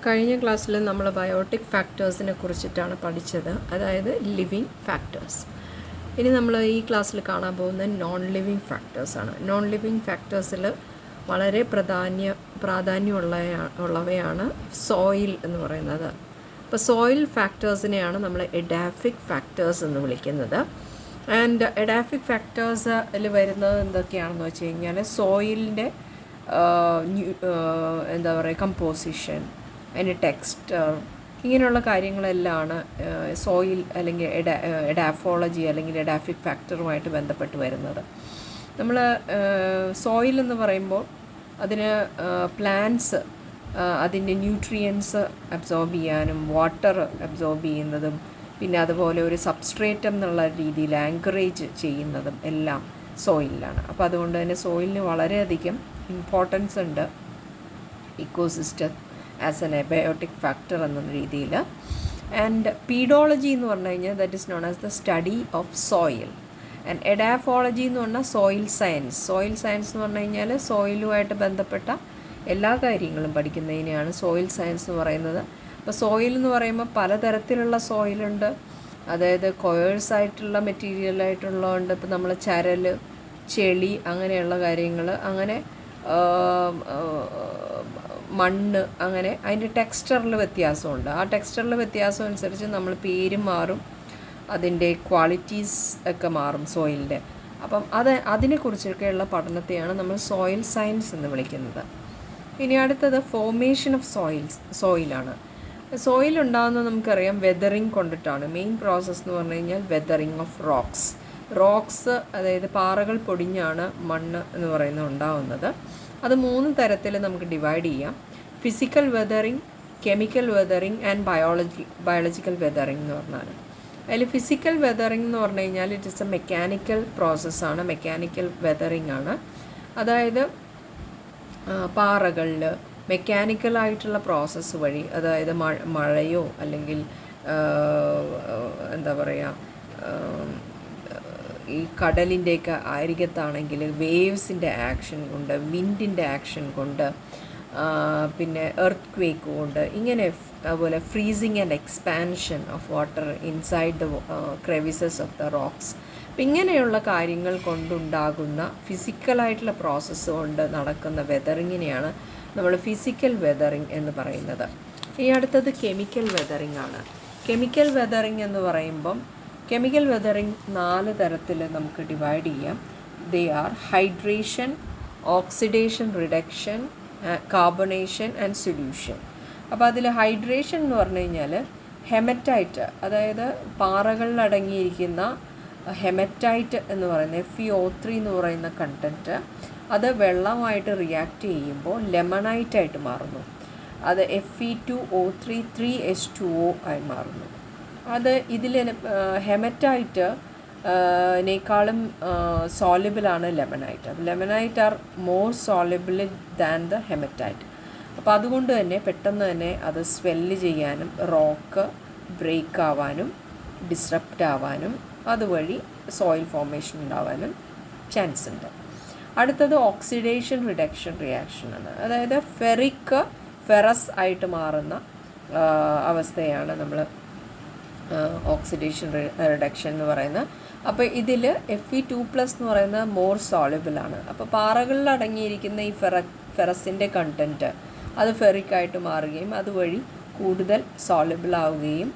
കഴിഞ്ഞ ക്ലാസ്സിൽ നമ്മൾ ബയോട്ടിക് ഫാക്ടേഴ്സിനെ കുറിച്ചിട്ടാണ് പഠിച്ചത്, അതായത് ലിവിങ് ഫാക്ടേഴ്സ്. ഇനി നമ്മൾ ഈ ക്ലാസ്സിൽ കാണാൻ പോകുന്ന നോൺ ലിവിങ് ഫാക്ടേഴ്സാണ്. നോൺ ലിവിങ് ഫാക്ടേഴ്സിൽ വളരെ പ്രാധാന്യമുള്ളവയാണ് സോയിൽ എന്ന് പറയുന്നത്. അപ്പോൾ സോയിൽ ഫാക്ടേഴ്സിനെയാണ് നമ്മൾ എഡാഫിക് ഫാക്ടേഴ്സ് എന്ന് വിളിക്കുന്നത്. ആൻഡ് എഡാഫിക് ഫാക്ടേഴ്സിൽ വരുന്നത് എന്തൊക്കെയാണെന്ന് വെച്ച് കഴിഞ്ഞാൽ സോയിലിൻ്റെ എന്താ പറയുക, കമ്പോസിഷൻ, അതിൻ്റെ ടെക്സ്ചർ, ഇങ്ങനെയുള്ള കാര്യങ്ങളെല്ലാമാണ് സോയിൽ അല്ലെങ്കിൽ എഡാഫോളജി അല്ലെങ്കിൽ എഡാഫിക് ഫാക്ടറുമായിട്ട് ബന്ധപ്പെട്ട് വരുന്നത്. നമ്മൾ സോയിൽ എന്ന് പറയുമ്പോൾ അതിന് പ്ലാന്റ്സ് അതിൻ്റെ ന്യൂട്രിയൻസ് അബ്സോർബ് ചെയ്യാനും വാട്ടർ അബ്സോർബ് ചെയ്യുന്നതും പിന്നെ അതുപോലെ ഒരു സബ്സ്ട്രേറ്റ് എന്നുള്ള രീതിയിൽ ആങ്കറേജ് ചെയ്യുന്നതും എല്ലാം സോയിലാണ്. അപ്പോൾ അതുകൊണ്ട് തന്നെ സോയിലിന് വളരെയധികം ഇമ്പോർട്ടൻസ് ഉണ്ട് ecosystem as an abiotic factor എന്ന രീതിയിൽ. ആൻഡ് പീഡോളജി എന്ന് പറഞ്ഞു കഴിഞ്ഞാൽ that is known as the study of soil. And edaphology എന്ന് പറഞ്ഞാൽ സോയിൽ സയൻസ്. സോയിൽ സയൻസ് എന്ന് പറഞ്ഞു കഴിഞ്ഞാൽ സോയിലുമായിട്ട് ബന്ധപ്പെട്ട എല്ലാ കാര്യങ്ങളും പഠിക്കുന്നതിനെയാണ് സോയിൽ സയൻസ് എന്ന് പറയുന്നത്. അപ്പോൾ സോയിൽ എന്ന് പറയുമ്പോൾ പലതരത്തിലുള്ള സോയിലുണ്ട്. അതായത് കൊയേഴ്സായിട്ടുള്ള മെറ്റീരിയലായിട്ടുള്ളതുണ്ട്. ഇപ്പോൾ നമ്മൾ ചരൽ, ചെളി, അങ്ങനെയുള്ള കാര്യങ്ങൾ, അങ്ങനെ മണ്ണ്, അങ്ങനെ അതിൻ്റെ ടെക്സ്ചറിൽ വ്യത്യാസമുണ്ട്. ആ ടെക്സ്ചറിൽ വ്യത്യാസം അനുസരിച്ച് നമ്മൾ പേരും മാറും, അതിൻ്റെ ക്വാളിറ്റീസ് ഒക്കെ മാറും സോയിലിൻ്റെ. അപ്പം അതിനെക്കുറിച്ചൊക്കെയുള്ള പഠനത്തെയാണ് നമ്മൾ സോയിൽ സയൻസ് എന്ന് വിളിക്കുന്നത്. ഇനി അടുത്തത് ഫോർമേഷൻ ഓഫ് സോയിലാണ്. സോയിൽ ഉണ്ടാകുന്നത് നമുക്കറിയാം വെതറിങ് കൊണ്ടിട്ടാണ്. മെയിൻ പ്രോസസ്സ് എന്ന് പറഞ്ഞു കഴിഞ്ഞാൽ വെതറിങ് ഓഫ് റോക്സ്, അതായത് പാറകൾ പൊടിഞ്ഞാണ് മണ്ണ് എന്ന് പറയുന്നത് ഉണ്ടാകുന്നത്. അത് 3 തരത്തിൽ നമുക്ക് ഡിവൈഡ് ചെയ്യാം: physical weathering, chemical weathering and biological weathering എന്ന് പറഞ്ഞാൽ. അതിൽ ഫിസിക്കൽ വെതറിങ് എന്ന് പറഞ്ഞു കഴിഞ്ഞാൽ ഇറ്റ് ഇസ് എ മെക്കാനിക്കൽ പ്രോസസ്സാണ്, മെക്കാനിക്കൽ വെതറിങ് ആണ്. അതായത് പാറകളിൽ മെക്കാനിക്കലായിട്ടുള്ള പ്രോസസ്സ് വഴി, അതായത് മഴയോ അല്ലെങ്കിൽ എന്താ പറയുക, ഈ കടലിൻ്റെയൊക്കെ അരികത്താണെങ്കിൽ വേവ്സിൻ്റെ ആക്ഷൻ കൊണ്ട്, വിൻഡിൻ്റെ ആക്ഷൻ കൊണ്ട്, പിന്നെ എർത്ത് ക്വേക്ക് കൊണ്ട്, ഇങ്ങനെ അതുപോലെ freezing and expansion of water inside the crevices of the rocks. അപ്പം ഇങ്ങനെയുള്ള കാര്യങ്ങൾ കൊണ്ടുണ്ടാകുന്ന ഫിസിക്കലായിട്ടുള്ള പ്രോസസ്സ് കൊണ്ട് നടക്കുന്ന വെതറിങ്ങിനെയാണ് നമ്മൾ ഫിസിക്കൽ വെതറിങ് എന്ന് പറയുന്നത്. ഈ അടുത്തത് കെമിക്കൽ വെതറിങ് ആണ്. കെമിക്കൽ വെതറിങ് എന്ന് പറയുമ്പം കെമിക്കൽ വെതറിങ് 4 തരത്തിൽ നമുക്ക് ഡിവൈഡ് ചെയ്യാം. They are hydration, oxidation reduction, carbonation and solution. അപ്പോൾ അതിൽ ഹൈഡ്രേഷൻ എന്ന് പറഞ്ഞു കഴിഞ്ഞാൽ ഹെമറ്റൈറ്റ്, അതായത് പാറകളിൽ അടങ്ങിയിരിക്കുന്ന ഹെമറ്റൈറ്റ് എന്ന് പറയുന്ന FeO3 എന്ന് പറയുന്ന കണ്ടൻറ്റ്, അത് വെള്ളമായിട്ട് റിയാക്ട് ചെയ്യുമ്പോൾ ലെമണൈറ്റായിട്ട് മാറുന്നു. അത് Fe2O3 3H2O ആയി മാറുന്നു. അത് ഇതിൽ ഹെമറ്റൈറ്റ് നേക്കാളും സോളിബിളാണ് ലെമനൈറ്റ്. അത് limonite are more soluble than the hematite. അപ്പോൾ അതുകൊണ്ട് തന്നെ പെട്ടെന്ന് തന്നെ അത് സ്വെല്ല് ചെയ്യാനും റോക്ക് ബ്രേക്ക് ആവാനും ഡിസ്റപ്റ്റ് ആവാനും അതുവഴി സോയിൽ ഫോർമേഷൻ ഉണ്ടാവാനും ചാൻസ് ഉണ്ട്. അടുത്തത് ഓക്സിഡേഷൻ റിഡക്ഷൻ റിയാക്ഷനാണ്. അതായത് ഫെറസ് ആയിട്ട് മാറുന്ന അവസ്ഥയാണ് നമ്മൾ ഓക്സിഡേഷൻ റിഡക്ഷൻ എന്ന് പറയുന്നത്. അപ്പോൾ ഇതിൽ Fe2+ എന്ന് പറയുന്നത് മോർ സോളിബിളാണ്. അപ്പോൾ പാറകളിൽ അടങ്ങിയിരിക്കുന്ന ഈ ഫെറസിൻ്റെ കണ്ടൻറ്റ് അത് ഫെറിക്കായിട്ട് മാറുകയും അതുവഴി കൂടുതൽ സോളിബിൾ ആവുകയും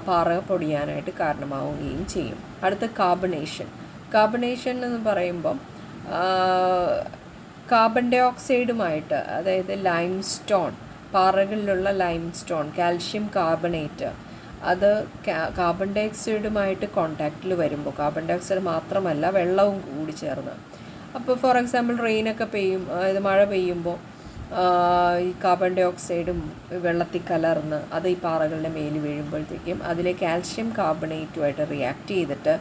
പാറ പൊടിയാനായിട്ട് കാരണമാവുകയും ചെയ്യും. അടുത്ത കാർബണേഷൻ എന്ന് പറയുമ്പം കാർബൺ ഡൈ ഓക്സൈഡുമായിട്ട്, അതായത് ലൈംസ്റ്റോൺ, പാറകളിലുള്ള ലൈംസ്റ്റോൺ, കാൽഷ്യം കാർബണേറ്റ്, അത് കാർബൺ ഡൈ ഓക്സൈഡുമായിട്ട് കോണ്ടാക്റ്റിൽ വരുമ്പോൾ, കാർബൺ ഡൈ ഓക്സൈഡ് മാത്രമല്ല വെള്ളവും കൂടി ചേർന്ന്, അപ്പോൾ ഫോർ എക്സാമ്പിൾ റെയിനൊക്കെ അതായത് മഴ പെയ്യുമ്പോൾ ഈ കാർബൺ ഡൈ ഓക്സൈഡും വെള്ളത്തിൽ കലർന്ന് അത് ഈ പാറകളുടെ മേൽ വീഴുമ്പോഴത്തേക്കും അതിലെ കാൽഷ്യം കാർബണേറ്റുമായിട്ട് റിയാക്ട് ചെയ്തിട്ട്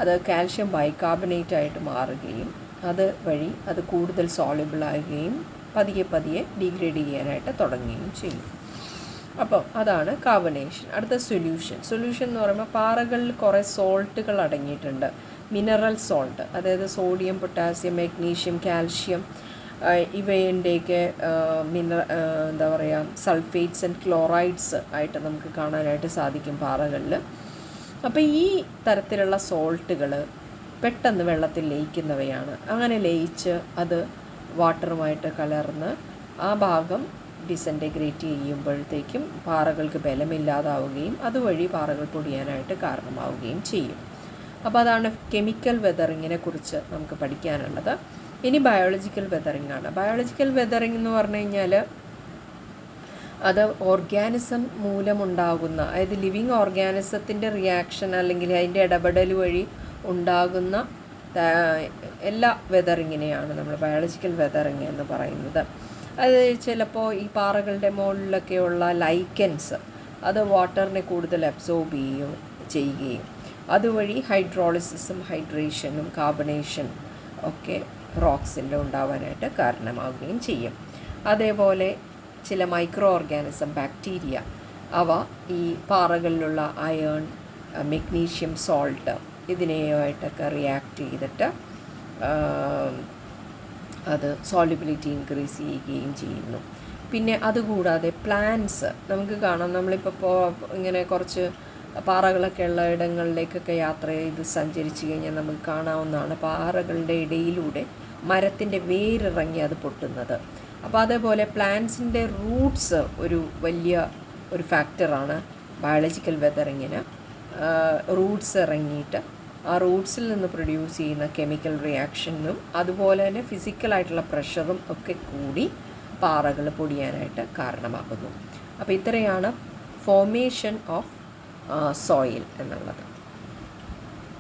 അത് കാൽഷ്യം ബൈകാർബണേറ്റായിട്ട് മാറുകയും അത് വഴി അത് കൂടുതൽ സോളിബിളാകുകയും പതിയെ ഡീഗ്രേഡ് ചെയ്യാനായിട്ട് തുടങ്ങുകയും ചെയ്യും. അപ്പോൾ അതാണ് കാർബണേഷൻ. അടുത്ത സൊല്യൂഷൻ എന്ന് പറയുമ്പോൾ പാറകളിൽ കുറേ സോൾട്ടുകൾ അടങ്ങിയിട്ടുണ്ട്. മിനറൽ സോൾട്ട്, അതായത് സോഡിയം, പൊട്ടാസ്യം, മഗ്നീഷ്യം, കാൽഷ്യം, ഇവയുടെയൊക്കെ എന്താ പറയുക, സൾഫേറ്റ്സ് ആൻഡ് ക്ലോറൈഡ്സ് ആയിട്ട് നമുക്ക് കാണാനായിട്ട് സാധിക്കും പാറകളിൽ. അപ്പോൾ ഈ തരത്തിലുള്ള സോൾട്ടുകൾ പെട്ടെന്ന് വെള്ളത്തിൽ ലയിക്കുന്നവയാണ്. അങ്ങനെ ലയിച്ച് അത് വാട്ടറുമായിട്ട് കലർന്ന് ആ ഭാഗം ഡിസൻറ്റഗ്രേറ്റ് ചെയ്യുമ്പോഴത്തേക്കും പാറകൾക്ക് ബലമില്ലാതാവുകയും അതുവഴി പാറകൾ പൊടിയാനായിട്ട് കാരണമാവുകയും ചെയ്യും. അപ്പോൾ അതാണ് കെമിക്കൽ വെതറിങ്ങിനെ കുറിച്ച് നമുക്ക് പഠിക്കാനുള്ളത്. ഇനി ബയോളജിക്കൽ വെതറിംഗ് ആണ്. ബയോളജിക്കൽ വെതറിംഗ് എന്ന് പറഞ്ഞു കഴിഞ്ഞാൽ അത് ഓർഗാനിസം മൂലമുണ്ടാകുന്ന, അതായത് ലിവിങ് ഓർഗാനിസത്തിൻ്റെ റിയാക്ഷൻ അല്ലെങ്കിൽ അതിൻ്റെ ഇടപെടൽ വഴി ഉണ്ടാകുന്ന എല്ലാ വെതറിങ്ങിനെയാണ് നമ്മൾ ബയോളജിക്കൽ വെതറിങ് എന്ന് പറയുന്നത്. അത് ചിലപ്പോൾ ഈ പാറകളുടെ മുകളിലൊക്കെയുള്ള ലൈക്കൻസ് അത് വാട്ടറിനെ കൂടുതൽ അബ്സോർബ് ചെയ്യുകയും അതുവഴി ഹൈഡ്രോളിസിസും ഹൈഡ്രേഷനും കാർബണേഷൻ ഒക്കെ റോക്സിൻ്റെ ഉണ്ടാവാനായിട്ട് കാരണമാവുകയും ചെയ്യും. അതേപോലെ ചില മൈക്രോ ഓർഗാനിസം, ബാക്ടീരിയ, അവ ഈ പാറകളിലുള്ള അയേൺ, മെഗ്നീഷ്യം സോൾട്ട് ഇതിനെയായിട്ടൊക്കെ റിയാക്ട് ചെയ്തിട്ട് അത് സോളിബിലിറ്റി ഇൻക്രീസ് ചെയ്യുകയും ചെയ്യുന്നു. പിന്നെ അതുകൂടാതെ പ്ലാന്റ്സ് നമുക്ക് കാണാം. നമ്മളിപ്പോൾ ഇങ്ങനെ കുറച്ച് പാറകളൊക്കെ ഉള്ള ഇടങ്ങളിലേക്കൊക്കെ യാത്ര ചെയ്ത് സഞ്ചരിച്ചു കഴിഞ്ഞാൽ നമുക്ക് കാണാവുന്നതാണ് പാറകളുടെ ഇടയിലൂടെ മരത്തിൻ്റെ വേരിറങ്ങി അത് പൊട്ടുന്നത്. അപ്പോൾ അതേപോലെ പ്ലാന്റ്സിൻ്റെ റൂട്ട്സ് ഒരു വലിയ ഒരു ഫാക്ടറാണ് ബയോളജിക്കൽ വെതറിങ്ങിന്. റൂട്ട്സ് ഇറങ്ങിയിട്ട് ആ റൂട്ട്സിൽ നിന്ന് പ്രൊഡ്യൂസ് ചെയ്യുന്ന കെമിക്കൽ റിയാക്ഷനും അതുപോലെ തന്നെ ഫിസിക്കലായിട്ടുള്ള പ്രഷറും ഒക്കെ കൂടി പാറകൾ പൊടിയാനായിട്ട് കാരണമാകുന്നു. അപ്പോൾ ഇത്രയാണ് ഫോർമേഷൻ ഓഫ് സോയിൽ എന്നുള്ളത്.